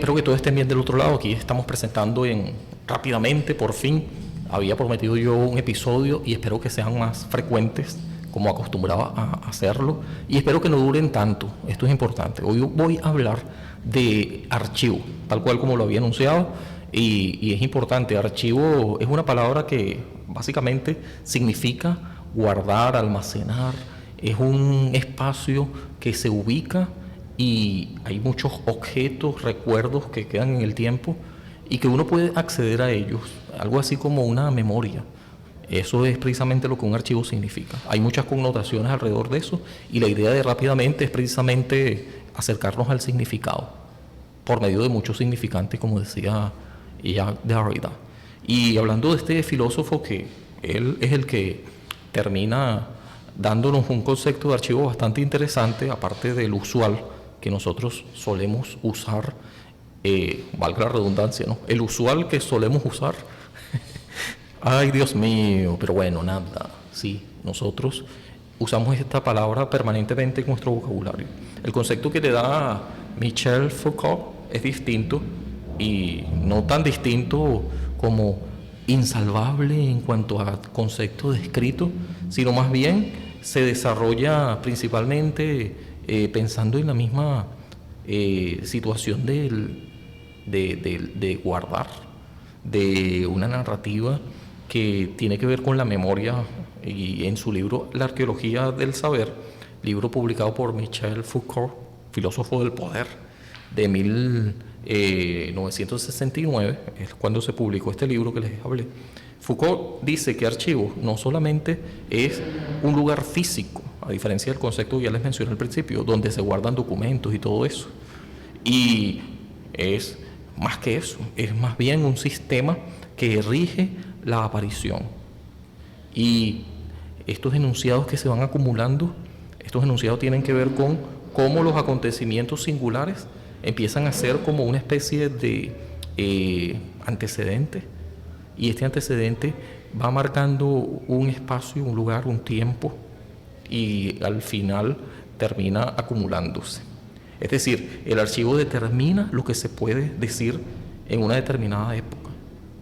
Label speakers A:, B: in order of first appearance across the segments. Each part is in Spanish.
A: espero que todos estén bien del otro lado. Aquí estamos presentando rápidamente, por fin. Había prometido yo un episodio y espero que sean más frecuentes como acostumbraba a hacerlo. Y espero que no duren tanto. Esto es importante. Hoy voy a hablar de archivo, tal cual como lo había anunciado. Y es importante. Archivo es una palabra que básicamente significa guardar, almacenar. Es un espacio que se ubica y hay muchos objetos, recuerdos que quedan en el tiempo y que uno puede acceder a ellos, algo así como una memoria. Eso es precisamente lo que un archivo significa. Hay muchas connotaciones alrededor de eso y la idea de rápidamente es precisamente acercarnos al significado por medio de muchos significantes, como decía Jacques Derrida. Y hablando de este filósofo, que él es el que termina dándonos un concepto de archivo bastante interesante, aparte del usual que nosotros solemos usar, valga la redundancia, ¿no? El usual que solemos usar. Ay, Dios mío, pero bueno, nada, sí, nosotros usamos esta palabra permanentemente en nuestro vocabulario. El concepto que le da Michel Foucault es distinto y no tan distinto como insalvable en cuanto a concepto descrito, sino más bien se desarrolla principalmente pensando en la misma situación de guardar, de una narrativa que tiene que ver con la memoria, y en su libro La arqueología del saber, libro publicado por Michel Foucault, filósofo del poder, de 1969, es cuando se publicó este libro que les hablé. Foucault dice que archivo no solamente es un lugar físico, a diferencia del concepto que ya les mencioné al principio, donde se guardan documentos y todo eso. Y es más que eso, es más bien un sistema que rige la aparición. Y estos enunciados que se van acumulando, estos enunciados tienen que ver con cómo los acontecimientos singulares empiezan a ser como una especie de antecedente, y este antecedente va marcando un espacio, un lugar, un tiempo, y al final termina acumulándose. Es decir, el archivo determina lo que se puede decir en una determinada época.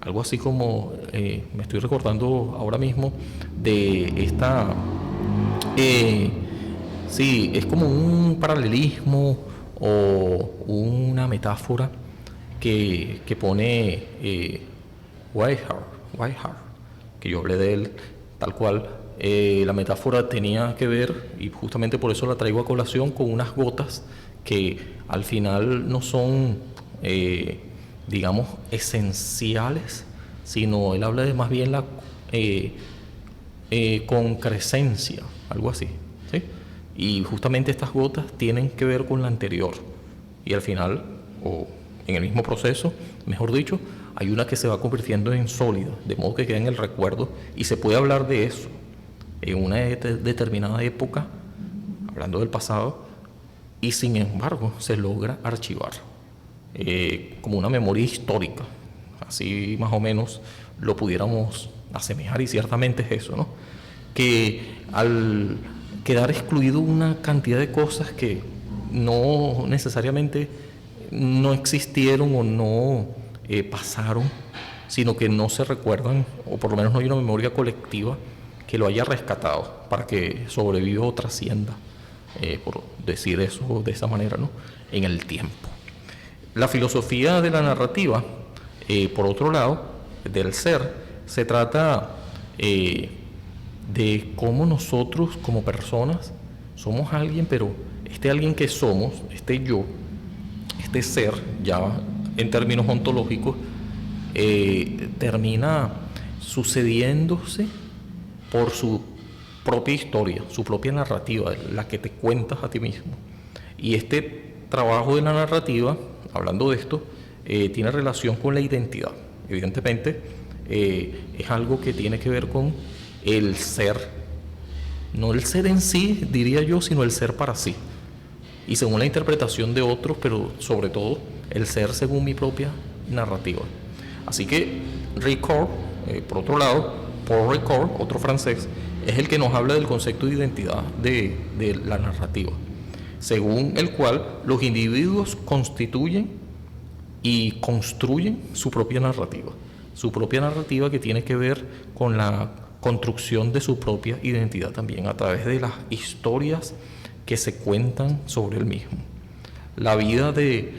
A: Algo así como, me estoy recordando ahora mismo de esta, sí, es como un paralelismo o una metáfora que pone Whiteheart, que yo hablé de él tal cual. La metáfora tenía que ver, y justamente por eso la traigo a colación, con unas gotas que al final no son, digamos, esenciales, sino él habla de más bien la concrescencia, algo así, ¿sí? Y justamente estas gotas tienen que ver con la anterior, y al final, o en el mismo proceso, mejor dicho, hay una que se va convirtiendo en sólida, de modo que queda en el recuerdo, y se puede hablar de eso en una determinada época, hablando del pasado, y sin embargo se logra archivar como una memoria histórica. Así más o menos lo pudiéramos asemejar, y ciertamente es eso, ¿no? Que al quedar excluido una cantidad de cosas que no necesariamente no existieron o no pasaron, sino que no se recuerdan, o por lo menos no hay una memoria colectiva que lo haya rescatado para que sobreviva o trascienda, por decir eso de esa manera, ¿no?, en el tiempo. La filosofía de la narrativa, por otro lado, del ser, se trata de cómo nosotros como personas somos alguien, pero este alguien que somos, este yo, este ser, ya en términos ontológicos, termina sucediéndose por su propia historia, su propia narrativa, la que te cuentas a ti mismo. Y este trabajo de la narrativa, hablando de esto, tiene relación con la identidad. Evidentemente, es algo que tiene que ver con el ser, no el ser en sí, diría yo, sino el ser para sí. Y según la interpretación de otros, pero sobre todo el ser según mi propia narrativa. Así que Ricord, por otro lado, Paul Ricord, otro francés, es el que nos habla del concepto de identidad de la narrativa, según el cual los individuos constituyen y construyen su propia narrativa que tiene que ver con la construcción de su propia identidad también a través de las historias que se cuentan sobre el mismo. La vida de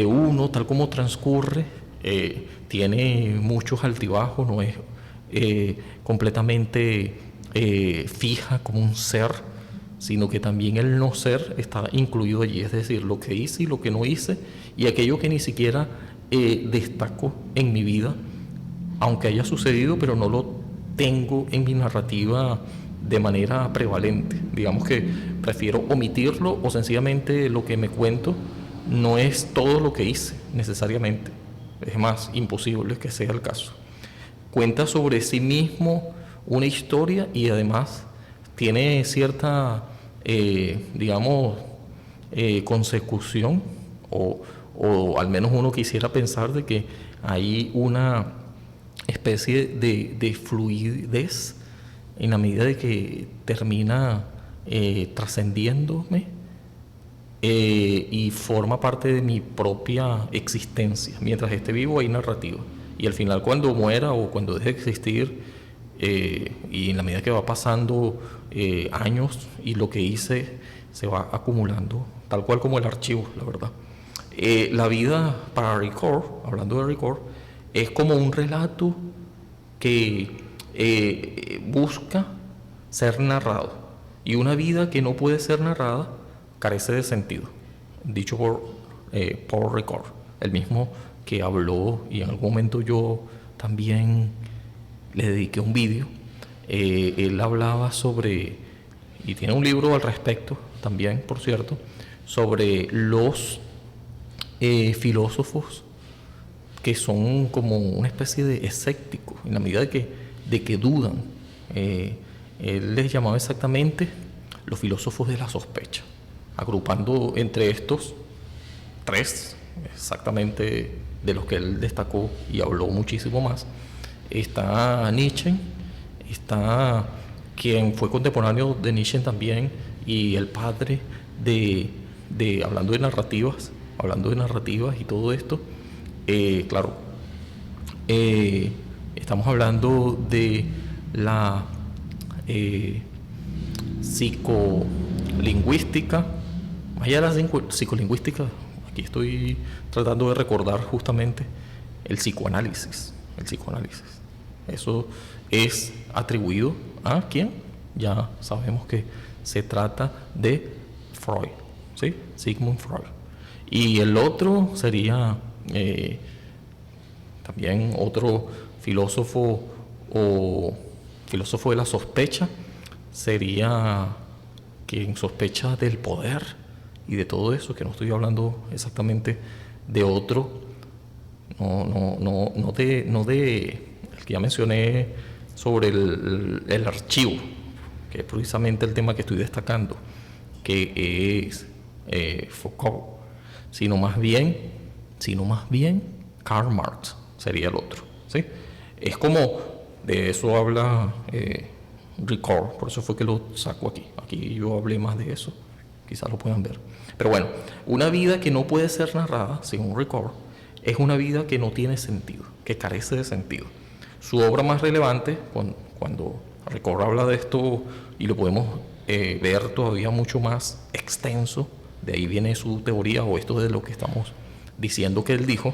A: uno, tal como transcurre, tiene muchos altibajos, no es completamente fija como un ser, sino que también el no ser está incluido allí, es decir, lo que hice y lo que no hice, y aquello que ni siquiera destaco en mi vida, aunque haya sucedido, pero no lo tengo en mi narrativa de manera prevalente. Digamos que prefiero omitirlo, o sencillamente lo que me cuento no es todo lo que hice necesariamente. Es más, imposible que sea el caso. Cuenta sobre sí mismo una historia y además tiene cierta, digamos, consecución, o al menos uno quisiera pensar de que hay una especie de fluidez en la medida de que termina trascendiéndome y forma parte de mi propia existencia. Mientras esté vivo hay narrativa, y al final, cuando muera o cuando deje de existir, y en la medida que va pasando años, y lo que hice se va acumulando, tal cual como el archivo, la verdad. La vida para Ricord, hablando de Ricord, es como un relato que busca ser narrado, y una vida que no puede ser narrada carece de sentido, dicho por Paul Ricord, el mismo que habló, y en algún momento yo también le dediqué un vídeo. Él hablaba sobre, y tiene un libro al respecto también, por cierto, sobre los filósofos que son como una especie de escépticos, en la medida de que dudan. Él les llamaba exactamente los filósofos de la sospecha, agrupando entre estos tres, exactamente, de los que él destacó y habló muchísimo más. Está Nietzsche, está quien fue contemporáneo de Nietzsche también, y el padre hablando de narrativas y todo esto. Claro, estamos hablando de la psicolingüística. Más allá de la psicolingüística, aquí estoy tratando de recordar justamente el psicoanálisis. Eso es atribuido a ¿quién? Ya sabemos que se trata de Freud, ¿sí? Sigmund Freud. Y el otro sería también otro filósofo de la sospecha, sería quien sospecha del poder y de todo eso, que no estoy hablando exactamente de otro, no de el que ya mencioné sobre el archivo, que es precisamente el tema que estoy destacando, que es Foucault, sino más bien Karl Marx sería el otro, ¿sí? Es como, de eso habla Ricord, por eso fue que lo saco aquí yo hablé más de eso, quizás lo puedan ver. Pero bueno, una vida que no puede ser narrada, según Ricord, es una vida que no tiene sentido, que carece de sentido. Su obra más relevante, cuando Ricord habla de esto, y lo podemos ver todavía mucho más extenso, de ahí viene su teoría, o esto de lo que estamos diciendo que él dijo,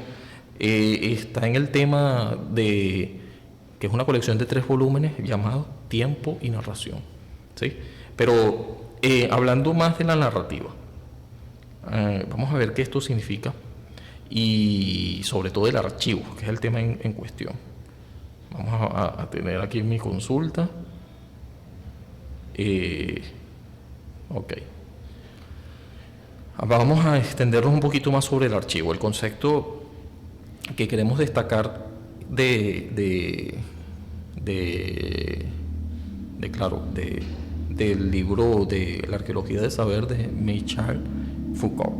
A: está en el tema que es una colección de 3 volúmenes llamado Tiempo y Narración, ¿sí? Pero hablando más de la narrativa, vamos a ver qué esto significa, y sobre todo el archivo, que es el tema en cuestión. Vamos a tener aquí mi consulta. Ok. Vamos a extendernos un poquito más sobre el archivo. El concepto que queremos destacar del libro de la arqueología del saber de Michel Foucault.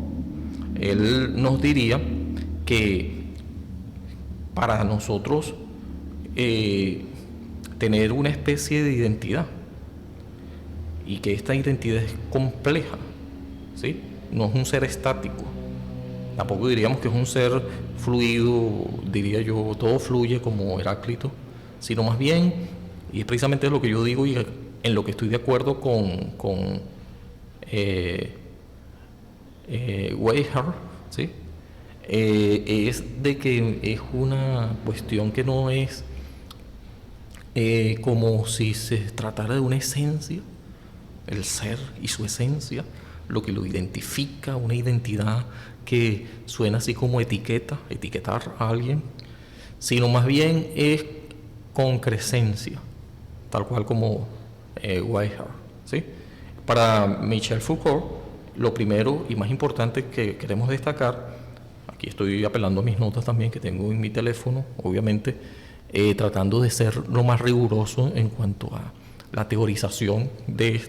A: Él nos diría que para nosotros tener una especie de identidad, y que esta identidad es compleja, ¿sí? No es un ser estático, tampoco diríamos que es un ser fluido, diría yo, todo fluye como Heráclito, sino más bien, y es precisamente lo que yo digo y en lo que estoy de acuerdo con Weiher, ¿sí? Es de que es una cuestión que no es como si se tratara de una esencia, el ser y su esencia, lo que lo identifica, una identidad que suena así como etiquetar a alguien, sino más bien es concrescencia, tal cual como Weiher, ¿sí? Para Michel Foucault, lo primero y más importante que queremos destacar, aquí estoy apelando a mis notas también que tengo en mi teléfono, obviamente, tratando de ser lo más riguroso en cuanto a la teorización de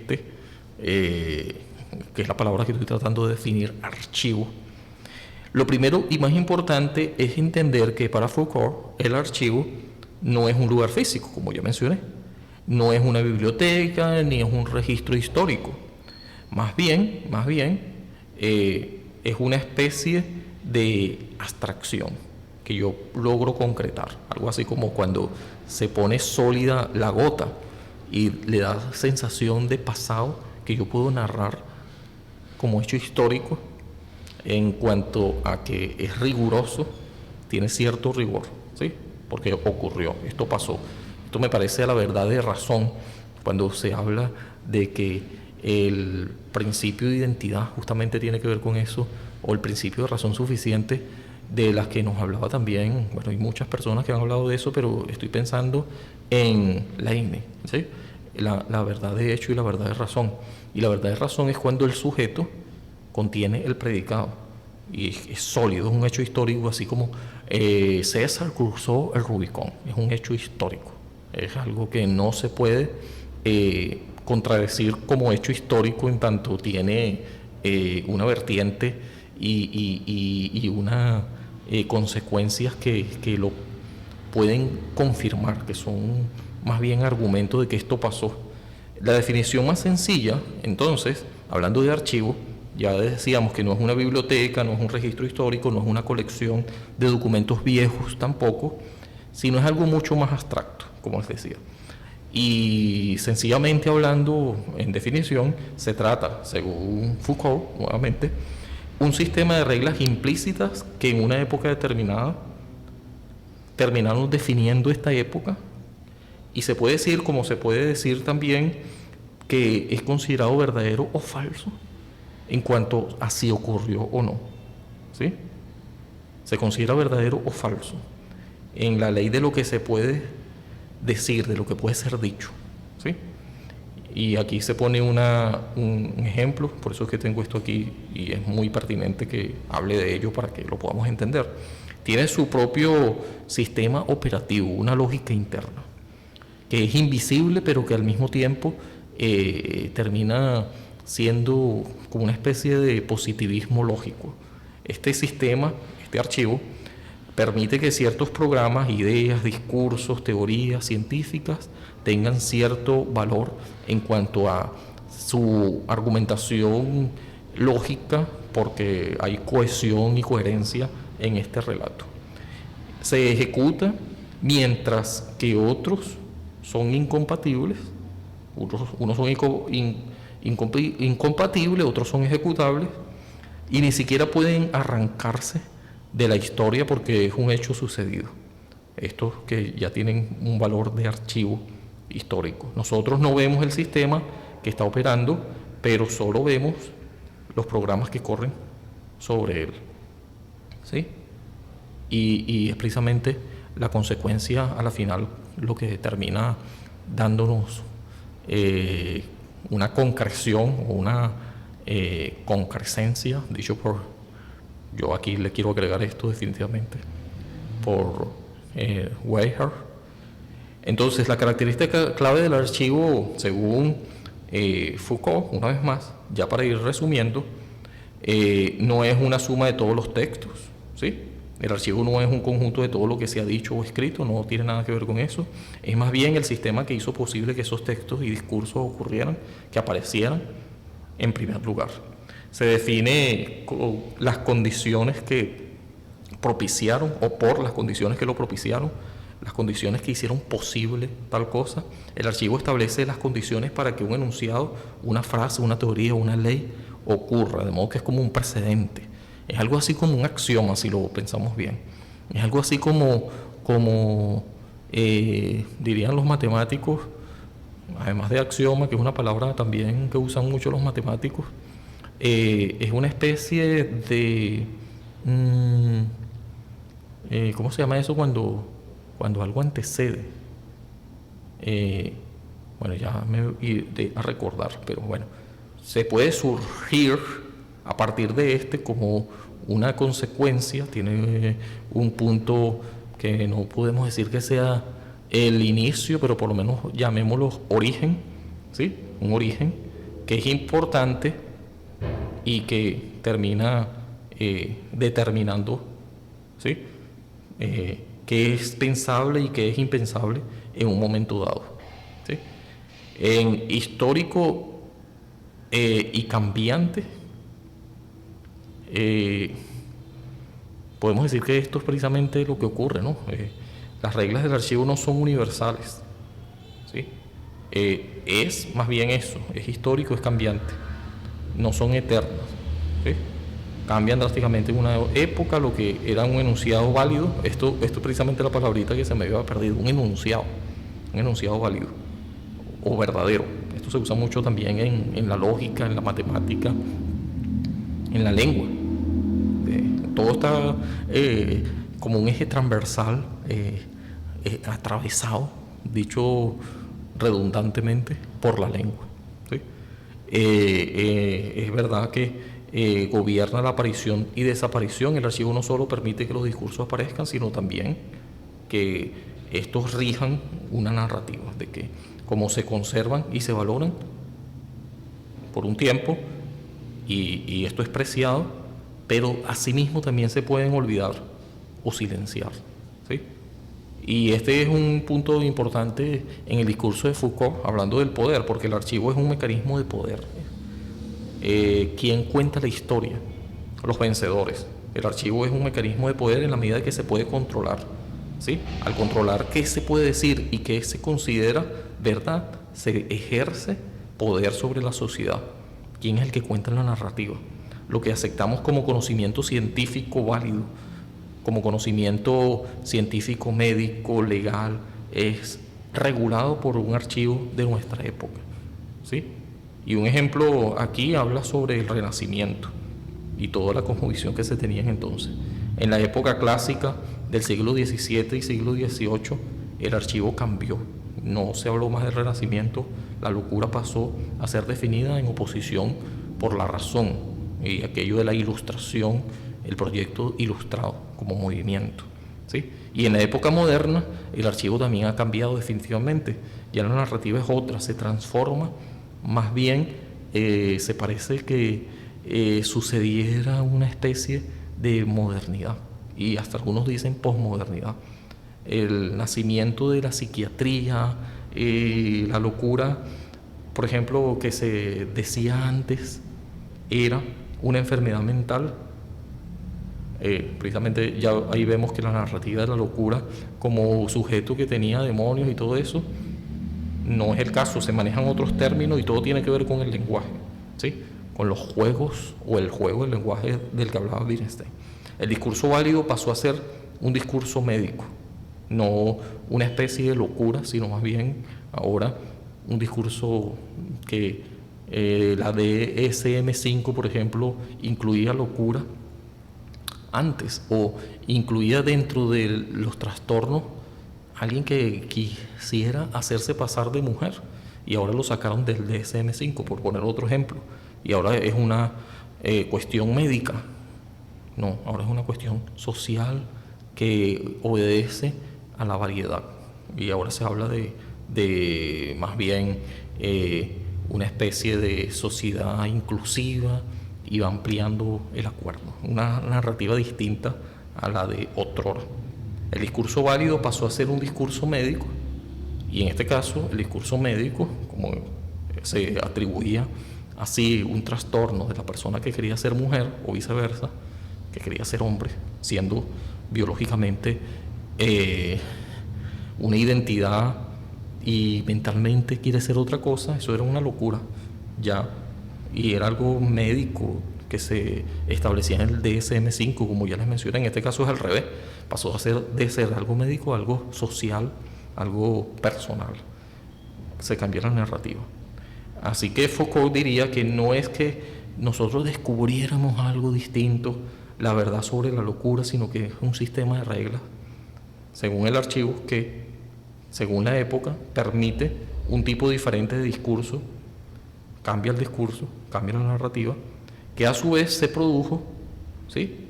A: que es la palabra que estoy tratando de definir, archivo. Lo primero y más importante es entender que para Foucault el archivo no es un lugar físico, como ya mencioné, no es una biblioteca ni es un registro histórico, más bien es una especie de abstracción que yo logro concretar, algo así como cuando se pone sólida la gota y le da sensación de pasado que yo puedo narrar como hecho histórico en cuanto a que es riguroso, tiene cierto rigor, ¿sí? Porque ocurrió, esto pasó. Esto me parece a la verdad de razón cuando se habla de que el principio de identidad justamente tiene que ver con eso, o el principio de razón suficiente de las que nos hablaba también, bueno, hay muchas personas que han hablado de eso, pero estoy pensando en Leibniz, ¿sí? La verdad de hecho y la verdad de razón. Y la verdad de razón es cuando el sujeto contiene el predicado y es sólido, es un hecho histórico, así como César cruzó el Rubicón, es un hecho histórico, es algo que no se puede contradecir como hecho histórico en tanto tiene una vertiente y una consecuencias que lo pueden confirmar, que son más bien argumentos de que esto pasó. La definición más sencilla, entonces, hablando de archivo, ya decíamos que no es una biblioteca, no es un registro histórico, no es una colección de documentos viejos tampoco, sino es algo mucho más abstracto, como les decía. Y sencillamente hablando, en definición, se trata, según Foucault, nuevamente, un sistema de reglas implícitas que en una época determinada terminaron definiendo esta época, y se puede decir, como se puede decir también, que es considerado verdadero o falso en cuanto a si ocurrió o no, ¿sí? Se considera verdadero o falso en la ley de lo que se puede decir, de lo que puede ser dicho, ¿sí? Y aquí se pone un ejemplo, por eso es que tengo esto aquí y es muy pertinente que hable de ello para que lo podamos entender. Tiene su propio sistema operativo, una lógica interna, que es invisible pero que al mismo tiempo termina siendo como una especie de positivismo lógico. Este sistema, este archivo, permite que ciertos programas, ideas, discursos, teorías científicas tengan cierto valor en cuanto a su argumentación lógica, porque hay cohesión y coherencia en este relato. Se ejecuta mientras que otros son incompatibles, unos son incompatibles, otros son ejecutables y ni siquiera pueden arrancarse de la historia porque es un hecho sucedido. Estos que ya tienen un valor de archivo histórico. Nosotros no vemos el sistema que está operando, pero solo vemos los programas que corren sobre él, ¿sí? Y es precisamente la consecuencia a la final lo que termina dándonos una concreción o una concrescencia, dicho por, yo aquí le quiero agregar esto definitivamente, por Weiher. Entonces, la característica clave del archivo, según Foucault, una vez más, ya para ir resumiendo, no es una suma de todos los textos, ¿sí? El archivo no es un conjunto de todo lo que se ha dicho o escrito, no tiene nada que ver con eso. Es más bien el sistema que hizo posible que esos textos y discursos ocurrieran, que aparecieran en primer lugar. se define las condiciones que propiciaron, o por las condiciones que lo propiciaron, las condiciones que hicieron posible tal cosa. El archivo establece las condiciones para que un enunciado, una frase, una teoría, una ley ocurra, de modo que es como un precedente. Es algo así como un axioma, si lo pensamos bien. Es algo así como dirían los matemáticos, además de axioma, que es una palabra también que usan mucho los matemáticos, es una especie de... ¿cómo se llama eso cuando algo antecede? Bueno, ya me iré a recordar, pero bueno, se puede surgir a partir de como una consecuencia, tiene un punto que no podemos decir que sea el inicio, pero por lo menos llamémoslo origen, ¿sí? Un origen que es importante y que termina determinando, ¿sí? Qué es pensable y qué es impensable en un momento dado, ¿sí? En histórico y cambiante, podemos decir que esto es precisamente lo que ocurre, ¿no? Las reglas del archivo no son universales, ¿sí? Es más bien eso, es histórico, es cambiante, no son eternas, ¿sí? Cambian drásticamente en una época lo que era un enunciado válido. Esto es precisamente la palabrita que se me había perdido, un enunciado válido o verdadero. Esto se usa mucho también en la lógica, en la matemática, en la lengua. Todo está como un eje transversal, atravesado, dicho redundantemente, por la lengua, ¿sí? Es verdad que gobierna la aparición y desaparición. El archivo no solo permite que los discursos aparezcan, sino también que estos rijan una narrativa, de que como se conservan y se valoran por un tiempo, y esto es preciado, pero asimismo también se pueden olvidar o silenciar, ¿sí? Y este es un punto importante en el discurso de Foucault, hablando del poder, porque el archivo es un mecanismo de poder. ¿Quién cuenta la historia? Los vencedores. El archivo es un mecanismo de poder en la medida que se puede controlar, ¿sí? Al controlar qué se puede decir y qué se considera verdad, se ejerce poder sobre la sociedad. ¿Quién es el que cuenta la narrativa? Lo que aceptamos como conocimiento científico válido, como conocimiento científico, médico, legal, es regulado por un archivo de nuestra época, ¿sí? Y un ejemplo aquí habla sobre el Renacimiento y toda la cosmovisión que se tenía entonces. En la época clásica del siglo XVII y siglo XVIII, el archivo cambió. No se habló más del Renacimiento, la locura pasó a ser definida en oposición por la razón y aquello de la ilustración, el proyecto ilustrado como movimiento, ¿sí? Y en la época moderna, el archivo también ha cambiado definitivamente. Ya la narrativa es otra, se transforma. Más bien se parece que sucediera una especie de modernidad, y hasta algunos dicen posmodernidad. El nacimiento de la psiquiatría, la locura, por ejemplo, que se decía antes era una enfermedad mental. Precisamente ya ahí vemos que la narrativa de la locura como sujeto que tenía demonios y todo eso no es el caso, se manejan otros términos y todo tiene que ver con el lenguaje, ¿sí? Con los juegos o el juego del lenguaje del que hablaba Wittgenstein. El discurso válido pasó a ser un discurso médico, no una especie de locura, sino más bien ahora un discurso que la DSM-5, por ejemplo, incluía locura antes, o incluía dentro de los trastornos alguien que quisiera hacerse pasar de mujer, y ahora lo sacaron del DSM-5, por poner otro ejemplo, y ahora es una cuestión médica. No, ahora es una cuestión social que obedece a la variedad, y ahora se habla de más bien una especie de sociedad inclusiva, y va ampliando el acuerdo, una narrativa distinta a la de otrora. El discurso válido pasó a ser un discurso médico, y en este caso el discurso médico, como se atribuía así un trastorno de la persona que quería ser mujer o viceversa, que quería ser hombre, siendo biológicamente una identidad y mentalmente quiere ser otra cosa, eso era una locura ya, y era algo médico que se establecía en el DSM-5, como ya les mencioné. En este caso es al revés, pasó de ser algo médico a algo social, algo personal, se cambió la narrativa. Así que Foucault diría que no es que nosotros descubriéramos algo distinto, la verdad sobre la locura, sino que es un sistema de reglas, según el archivo, que según la época permite un tipo diferente de discurso, cambia el discurso, cambia la narrativa, que a su vez se produjo, ¿sí?,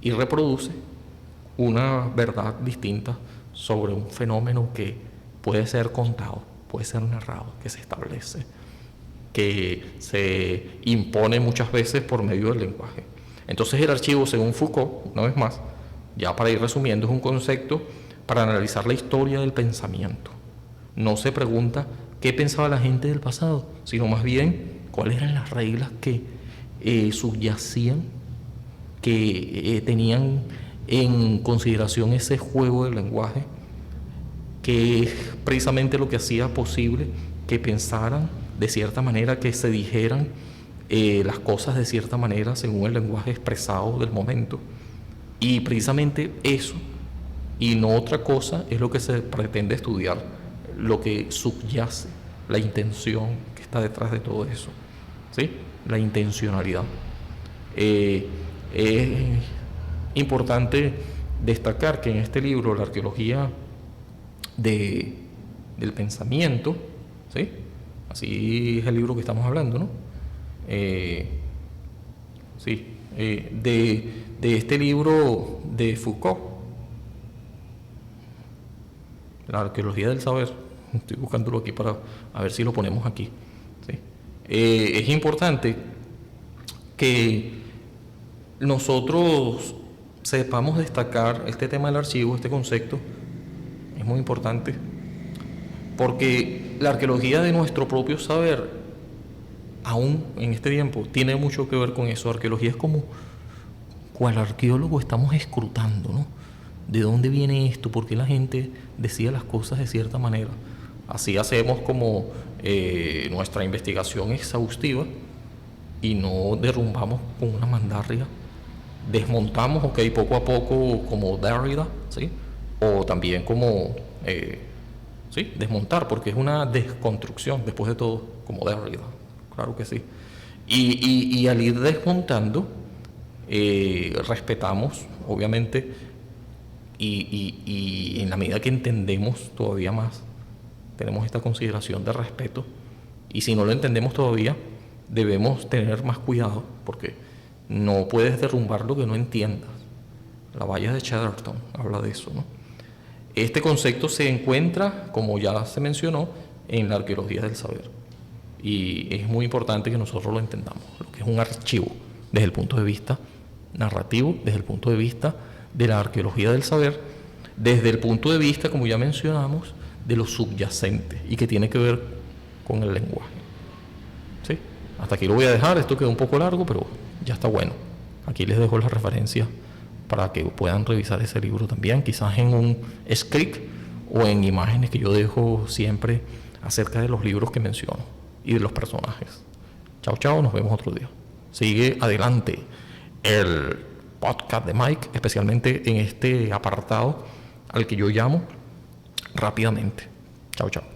A: y reproduce una verdad distinta sobre un fenómeno que puede ser contado, puede ser narrado, que se establece, que se impone muchas veces por medio del lenguaje. Entonces el archivo, según Foucault, una vez más, ya para ir resumiendo, es un concepto para analizar la historia del pensamiento. No se pregunta qué pensaba la gente del pasado, sino más bien cuáles eran las reglas que subyacían, que tenían en consideración ese juego del lenguaje, que es precisamente lo que hacía posible que pensaran de cierta manera, que se dijeran las cosas de cierta manera según el lenguaje expresado del momento. Y precisamente eso, y no otra cosa, es lo que se pretende estudiar, lo que subyace, la intención que está detrás de todo eso, ¿sí? La intencionalidad. Es importante destacar que en este libro, La arqueología del pensamiento, ¿sí?, así es el libro que estamos hablando, ¿no? De este libro de Foucault, La arqueología del saber, estoy buscándolo aquí para a ver si lo ponemos aquí, ¿sí? Es importante que nosotros sepamos destacar este tema del archivo, este concepto, es muy importante, porque la arqueología de nuestro propio saber, aún en este tiempo, tiene mucho que ver con eso. Arqueología es como cual arqueólogo estamos escrutando, ¿no? ¿De dónde viene esto? ¿Por qué la gente decía las cosas de cierta manera? Así hacemos como nuestra investigación exhaustiva y no derrumbamos con una mandarria. Desmontamos, ok, poco a poco, como Derrida, ¿sí? O también como, sí, desmontar, porque es una desconstrucción, después de todo, como Derrida, claro que sí. Y al ir desmontando, respetamos, obviamente, y en la medida que entendemos todavía más, tenemos esta consideración de respeto, y si no lo entendemos todavía, debemos tener más cuidado, porque no puedes derrumbar lo que no entiendas. La valla de Chatterton habla de eso, ¿no? Este concepto se encuentra, como ya se mencionó, en la arqueología del saber, y es muy importante que nosotros lo entendamos, lo que es un archivo desde el punto de vista narrativo, desde el punto de vista de la arqueología del saber, desde el punto de vista, como ya mencionamos, de lo subyacente y que tiene que ver con el lenguaje, ¿sí? Hasta aquí lo voy a dejar, esto quedó un poco largo, pero ya está bueno. Aquí les dejo las referencias para que puedan revisar ese libro también, quizás en un script o en imágenes que yo dejo siempre acerca de los libros que menciono y de los personajes. Chao, chao, nos vemos otro día. Sigue adelante el podcast de Mike, especialmente en este apartado al que yo llamo Rápidamente. Chao, chao.